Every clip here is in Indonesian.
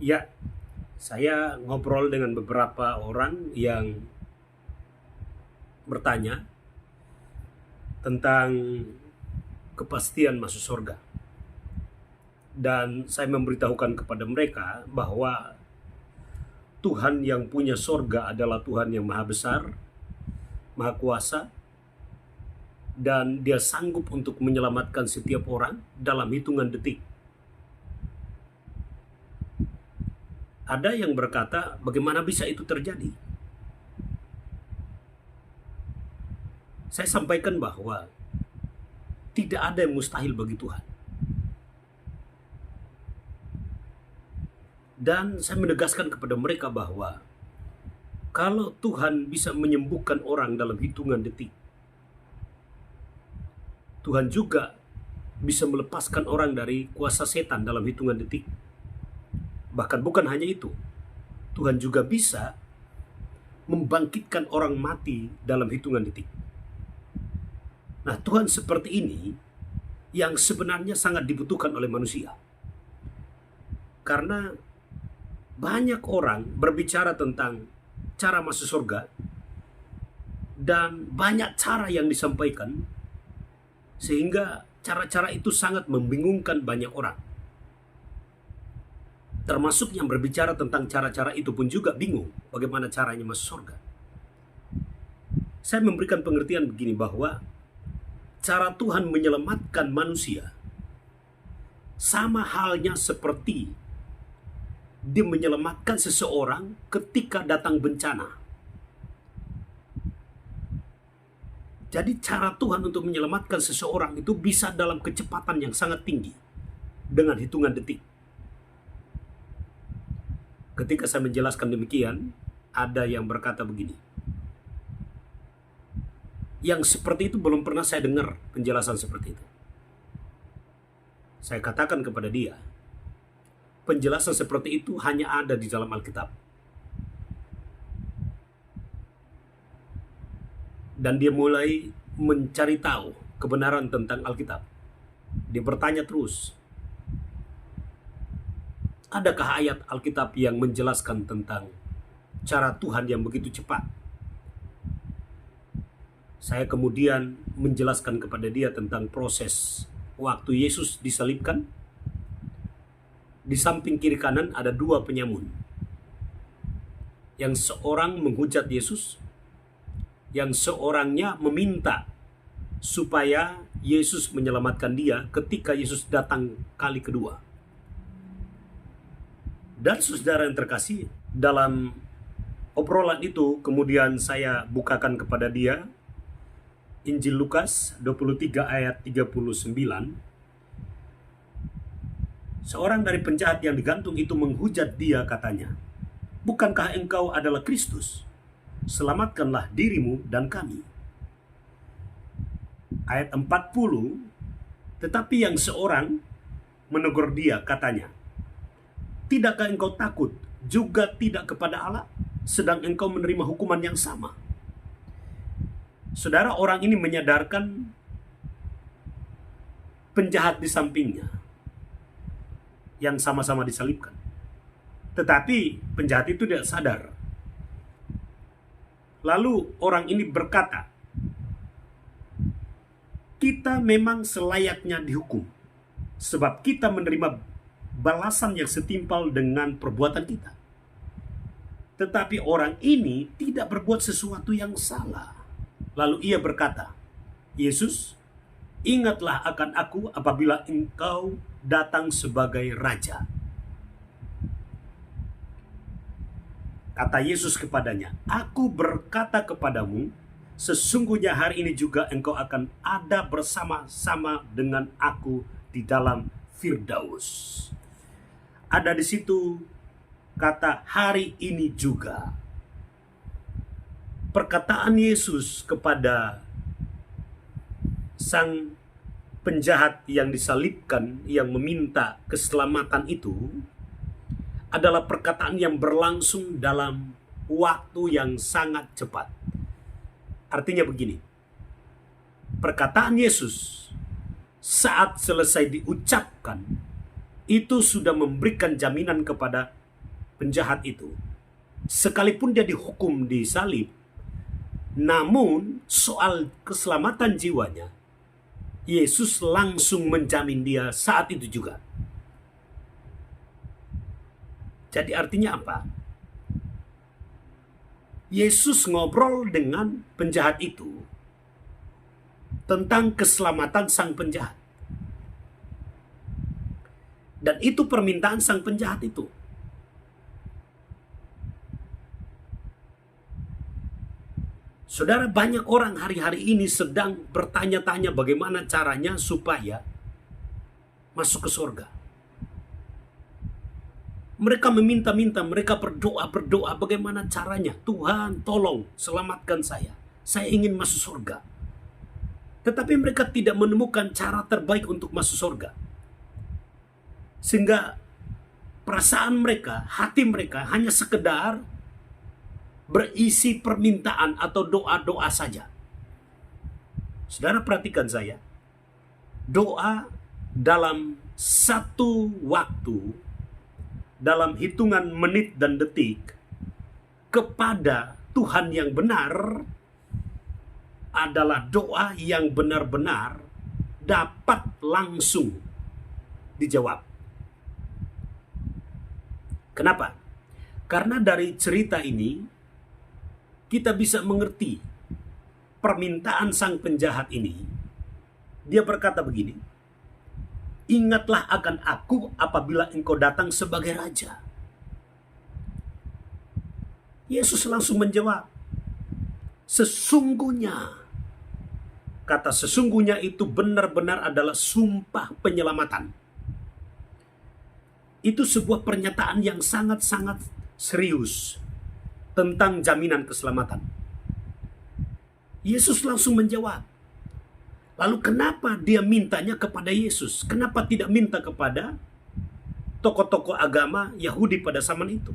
Ya, saya ngobrol dengan beberapa orang yang bertanya tentang kepastian masuk surga. Dan saya memberitahukan kepada mereka bahwa Tuhan yang punya surga adalah Tuhan yang maha besar, maha kuasa, dan dia sanggup untuk menyelamatkan setiap orang dalam hitungan detik. Ada yang berkata, bagaimana bisa itu terjadi? Saya sampaikan bahwa tidak ada yang mustahil bagi Tuhan. Dan saya menegaskan kepada mereka bahwa kalau Tuhan bisa menyembuhkan orang dalam hitungan detik, Tuhan juga bisa melepaskan orang dari kuasa setan dalam hitungan detik. Bahkan bukan hanya itu, Tuhan juga bisa membangkitkan orang mati dalam hitungan detik. Nah, Tuhan seperti ini yang sebenarnya sangat dibutuhkan oleh manusia. Karena banyak orang berbicara tentang cara masuk surga dan banyak cara yang disampaikan sehingga cara-cara itu sangat membingungkan banyak orang. Termasuk yang berbicara tentang cara-cara itu pun juga bingung bagaimana caranya masuk surga. Saya memberikan pengertian begini bahwa cara Tuhan menyelamatkan manusia sama halnya seperti dia menyelamatkan seseorang ketika datang bencana. Jadi cara Tuhan untuk menyelamatkan seseorang itu bisa dalam kecepatan yang sangat tinggi dengan hitungan detik. Ketika saya menjelaskan demikian, ada yang berkata begini, yang seperti itu belum pernah saya dengar penjelasan seperti itu. Saya katakan kepada dia, penjelasan seperti itu hanya ada di dalam Alkitab. Dan dia mulai mencari tahu kebenaran tentang Alkitab. Dia bertanya terus, adakah ayat Alkitab yang menjelaskan tentang cara Tuhan yang begitu cepat? Saya kemudian menjelaskan kepada dia tentang proses waktu Yesus disalibkan. Di samping kiri kanan ada dua penyamun. Yang seorang menghujat Yesus, yang seorangnya meminta supaya Yesus menyelamatkan dia ketika Yesus datang kali kedua. Dan saudara yang terkasih, dalam obrolan itu kemudian saya bukakan kepada dia Injil Lukas 23 ayat 39. Seorang dari penjahat yang digantung itu menghujat dia, katanya, bukankah engkau adalah Kristus? Selamatkanlah dirimu dan kami. Ayat 40, tetapi yang seorang menegur dia, katanya, tidakkah engkau takut juga tidak kepada Allah, sedang engkau menerima hukuman yang sama? Saudara, orang ini menyadarkan penjahat di sampingnya yang sama-sama disalibkan. Tetapi penjahat itu tidak sadar. Lalu orang ini berkata, kita memang selayaknya dihukum, sebab kita menerima balasan yang setimpal dengan perbuatan kita. Tetapi orang ini tidak berbuat sesuatu yang salah. Lalu ia berkata, Yesus, ingatlah akan aku apabila engkau datang sebagai raja. Kata Yesus kepadanya, aku berkata kepadamu, sesungguhnya hari ini juga engkau akan ada bersama-sama dengan aku di dalam Firdaus. Ada di situ kata hari ini juga. Perkataan Yesus kepada sang penjahat yang disalibkan, yang meminta keselamatan itu, adalah perkataan yang berlangsung dalam waktu yang sangat cepat. Artinya begini, perkataan Yesus saat selesai diucapkan, itu sudah memberikan jaminan kepada penjahat itu, sekalipun dia dihukum di salib, namun soal keselamatan jiwanya, Yesus langsung menjamin dia saat itu juga. Jadi artinya apa? Yesus ngobrol dengan penjahat itu tentang keselamatan sang penjahat. Dan itu permintaan sang penjahat itu. Saudara, banyak orang hari-hari ini sedang bertanya-tanya bagaimana caranya supaya masuk ke surga. Mereka meminta-minta, mereka berdoa-berdoa bagaimana caranya. Tuhan, tolong selamatkan saya. Saya ingin masuk surga. Tetapi mereka tidak menemukan cara terbaik untuk masuk surga. Sehingga perasaan mereka, hati mereka hanya sekedar berisi permintaan atau doa-doa saja. Saudara perhatikan saya, doa dalam satu waktu, dalam hitungan menit dan detik, kepada Tuhan yang benar adalah doa yang benar-benar dapat langsung dijawab. Kenapa? Karena dari cerita ini kita bisa mengerti permintaan sang penjahat ini. Dia berkata begini, "Ingatlah akan aku apabila engkau datang sebagai raja." Yesus langsung menjawab, "Sesungguhnya." Kata sesungguhnya itu benar-benar adalah sumpah penyelamatan. Itu sebuah pernyataan yang sangat-sangat serius tentang jaminan keselamatan. Yesus langsung menjawab. Lalu kenapa dia mintanya kepada Yesus? Kenapa tidak minta kepada tokoh-tokoh agama Yahudi pada zaman itu?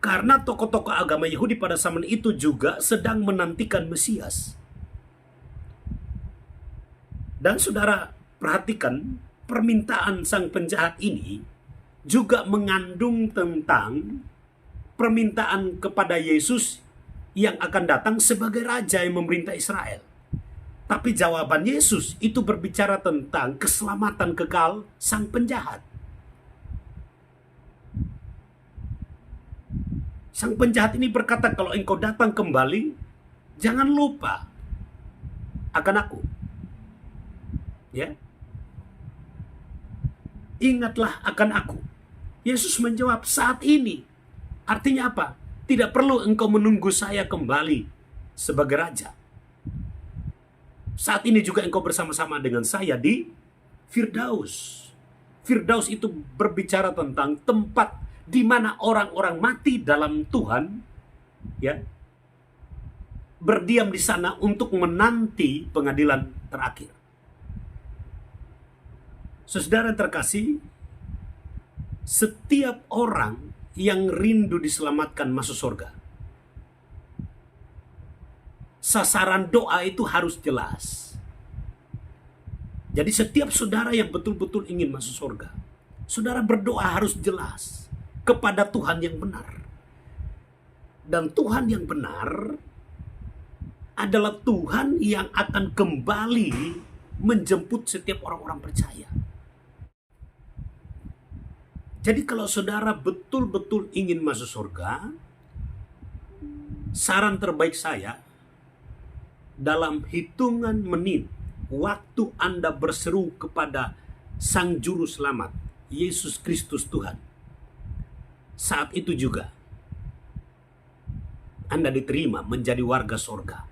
Karena tokoh-tokoh agama Yahudi pada zaman itu juga sedang menantikan Mesias. Dan saudara perhatikan, permintaan sang penjahat ini juga mengandung tentang permintaan kepada Yesus yang akan datang sebagai raja yang memerintah Israel. Tapi jawaban Yesus itu berbicara tentang keselamatan kekal sang penjahat. Sang penjahat ini berkata, "Kalau engkau datang kembali, jangan lupa akan aku." Ya. Ingatlah akan aku. Yesus menjawab, "Saat ini." Artinya apa? Tidak perlu engkau menunggu saya kembali sebagai raja. Saat ini juga engkau bersama-sama dengan saya di Firdaus. Firdaus itu berbicara tentang tempat di mana orang-orang mati dalam Tuhan, ya, berdiam di sana untuk menanti pengadilan terakhir. Saudara terkasih, setiap orang yang rindu diselamatkan masuk surga, sasaran doa itu harus jelas. Jadi setiap saudara yang betul-betul ingin masuk surga, saudara berdoa harus jelas kepada Tuhan yang benar. Dan Tuhan yang benar adalah Tuhan yang akan kembali menjemput setiap orang-orang percaya. Jadi kalau saudara betul-betul ingin masuk surga, saran terbaik saya, dalam hitungan menit, waktu Anda berseru kepada Sang Juru Selamat, Yesus Kristus Tuhan, saat itu juga Anda diterima menjadi warga surga.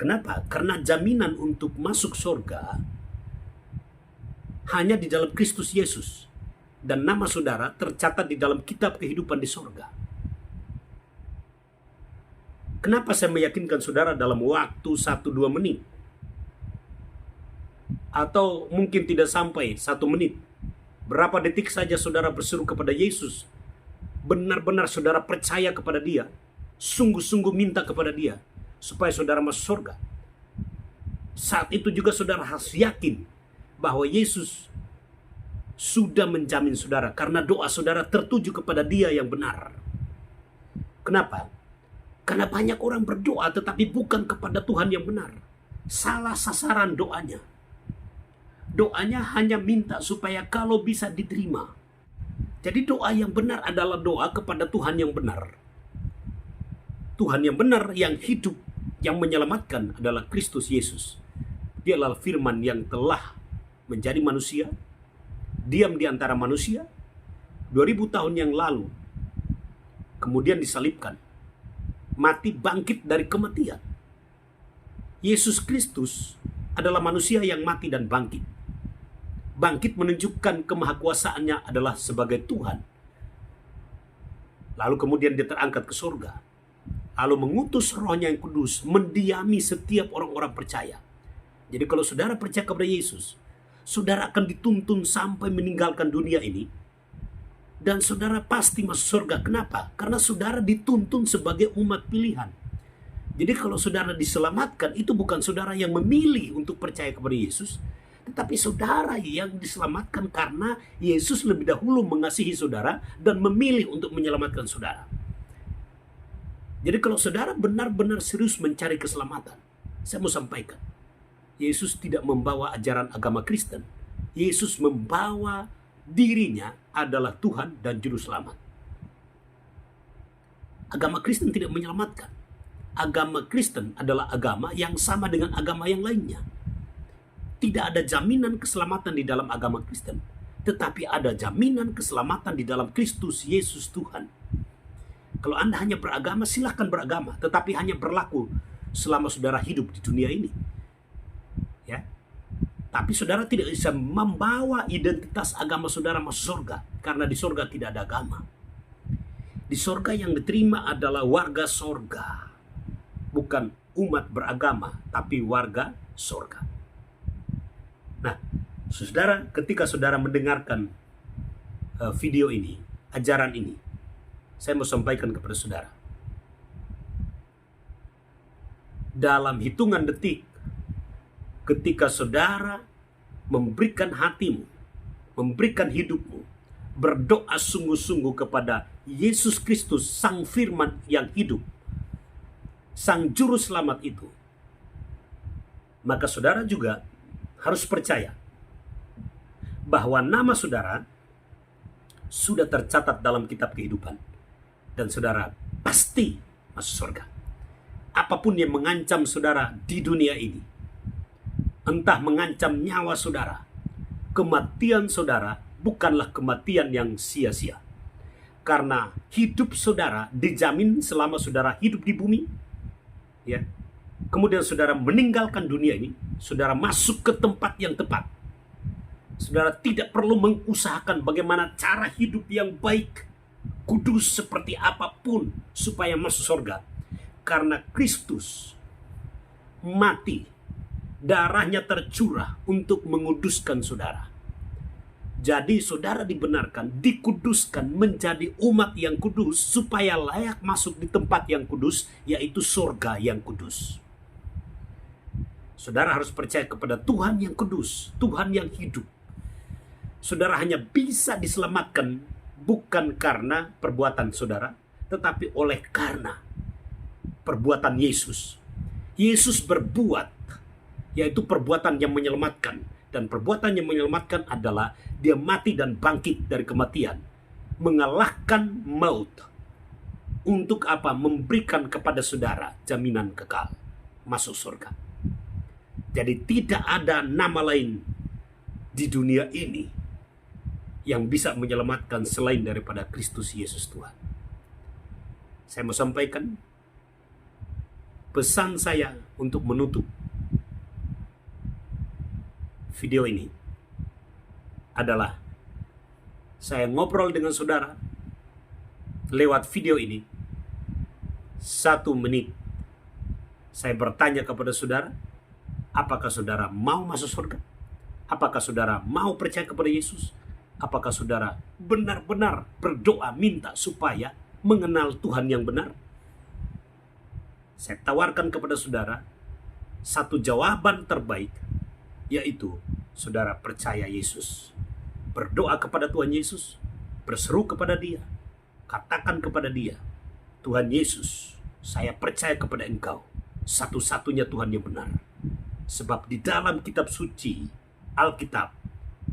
Kenapa? Karena jaminan untuk masuk surga hanya di dalam Kristus Yesus. Dan nama saudara tercatat di dalam kitab kehidupan di surga. Kenapa saya meyakinkan saudara dalam waktu 1-2 menit? Atau mungkin tidak sampai 1 menit. Berapa detik saja saudara berseru kepada Yesus. Benar-benar saudara percaya kepada dia. Sungguh-sungguh minta kepada dia. Supaya saudara masuk surga. Saat itu juga saudara harus yakin bahwa Yesus sudah menjamin saudara karena doa saudara tertuju kepada Dia yang benar. Kenapa? Karena banyak orang berdoa tetapi bukan kepada Tuhan yang benar. Salah sasaran doanya. Doanya hanya minta supaya kalau bisa diterima. Jadi doa yang benar adalah doa kepada Tuhan yang benar. Tuhan yang benar, yang hidup, yang menyelamatkan adalah Kristus Yesus. Dia adalah firman yang telah menjadi manusia, diam di antara manusia 2000 tahun yang lalu, kemudian disalibkan, mati bangkit dari kematian. Yesus Kristus adalah manusia yang mati dan bangkit. Bangkit menunjukkan kemahakuasaannya adalah sebagai Tuhan. Lalu kemudian dia terangkat ke surga. Lalu mengutus Rohnya yang kudus mendiami setiap orang-orang percaya. Jadi kalau saudara percaya kepada Yesus, saudara akan dituntun sampai meninggalkan dunia ini. Dan saudara pasti masuk surga. Kenapa? Karena saudara dituntun sebagai umat pilihan. Jadi kalau saudara diselamatkan, itu bukan saudara yang memilih untuk percaya kepada Yesus, tetapi saudara yang diselamatkan karena Yesus lebih dahulu mengasihi saudara dan memilih untuk menyelamatkan saudara. Jadi kalau saudara benar-benar serius mencari keselamatan, saya mau sampaikan, Yesus tidak membawa ajaran agama Kristen. Yesus membawa dirinya adalah Tuhan dan Juru Selamat. Agama Kristen tidak menyelamatkan. Agama Kristen adalah agama yang sama dengan agama yang lainnya. Tidak ada jaminan keselamatan di dalam agama Kristen, tetapi ada jaminan keselamatan di dalam Kristus Yesus Tuhan. Kalau Anda hanya beragama, silahkan beragama, tetapi hanya berlaku selama saudara hidup di dunia ini. Ya. Tapi saudara tidak bisa membawa identitas agama saudara masuk surga, karena di surga tidak ada agama. Di surga yang diterima adalah warga surga, bukan umat beragama, tapi warga surga. Nah, saudara, ketika saudara mendengarkan video ini, ajaran ini, saya mau sampaikan kepada saudara. Dalam hitungan detik, ketika saudara memberikan hatimu, memberikan hidupmu, berdoa sungguh-sungguh kepada Yesus Kristus, Sang Firman yang hidup, Sang Juru Selamat itu, maka saudara juga harus percaya bahwa nama saudara sudah tercatat dalam kitab kehidupan. Dan saudara pasti masuk surga. Apapun yang mengancam saudara di dunia ini, entah mengancam nyawa saudara, kematian saudara bukanlah kematian yang sia-sia. Karena hidup saudara dijamin selama saudara hidup di bumi. Ya. Kemudian saudara meninggalkan dunia ini, saudara masuk ke tempat yang tepat. Saudara tidak perlu mengusahakan bagaimana cara hidup yang baik, kudus seperti apapun supaya masuk surga. Karena Kristus mati, darahnya tercurah untuk menguduskan saudara. Jadi saudara dibenarkan, dikuduskan menjadi umat yang kudus supaya layak masuk di tempat yang kudus, yaitu surga yang kudus. Saudara harus percaya kepada Tuhan yang kudus, Tuhan yang hidup. Saudara hanya bisa diselamatkan bukan karena perbuatan saudara, tetapi oleh karena perbuatan Yesus. Yesus berbuat, yaitu perbuatan yang menyelamatkan. Dan perbuatan yang menyelamatkan adalah dia mati dan bangkit dari kematian, mengalahkan maut. Untuk apa? Memberikan kepada saudara jaminan kekal masuk surga. Jadi tidak ada nama lain di dunia ini yang bisa menyelamatkan selain daripada Kristus Yesus Tuhan. Saya mau sampaikan pesan saya untuk menutup video ini adalah saya ngobrol dengan saudara lewat video ini 1 menit. Saya bertanya kepada saudara, apakah saudara mau masuk surga? Apakah saudara mau percaya kepada Yesus? Apakah saudara benar-benar berdoa minta supaya mengenal Tuhan yang benar? Saya tawarkan kepada saudara satu jawaban terbaik, yaitu saudara percaya Yesus. berdoa kepada Tuhan Yesus, berseru kepada Dia, katakan kepada Dia, Tuhan Yesus, saya percaya kepada Engkau, satu-satunya Tuhan yang benar. Sebab di dalam kitab suci, Alkitab,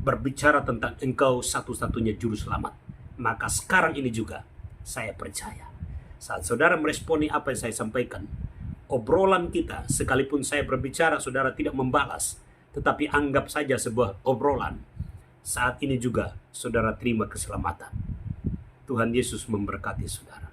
berbicara tentang Engkau satu-satunya juru selamat. Maka sekarang ini juga saya percaya. Saat saudara meresponi apa yang saya sampaikan, obrolan kita, sekalipun saya berbicara saudara tidak membalas, tetapi anggap saja sebuah obrolan. Saat ini juga saudara terima keselamatan. Tuhan Yesus memberkati saudara.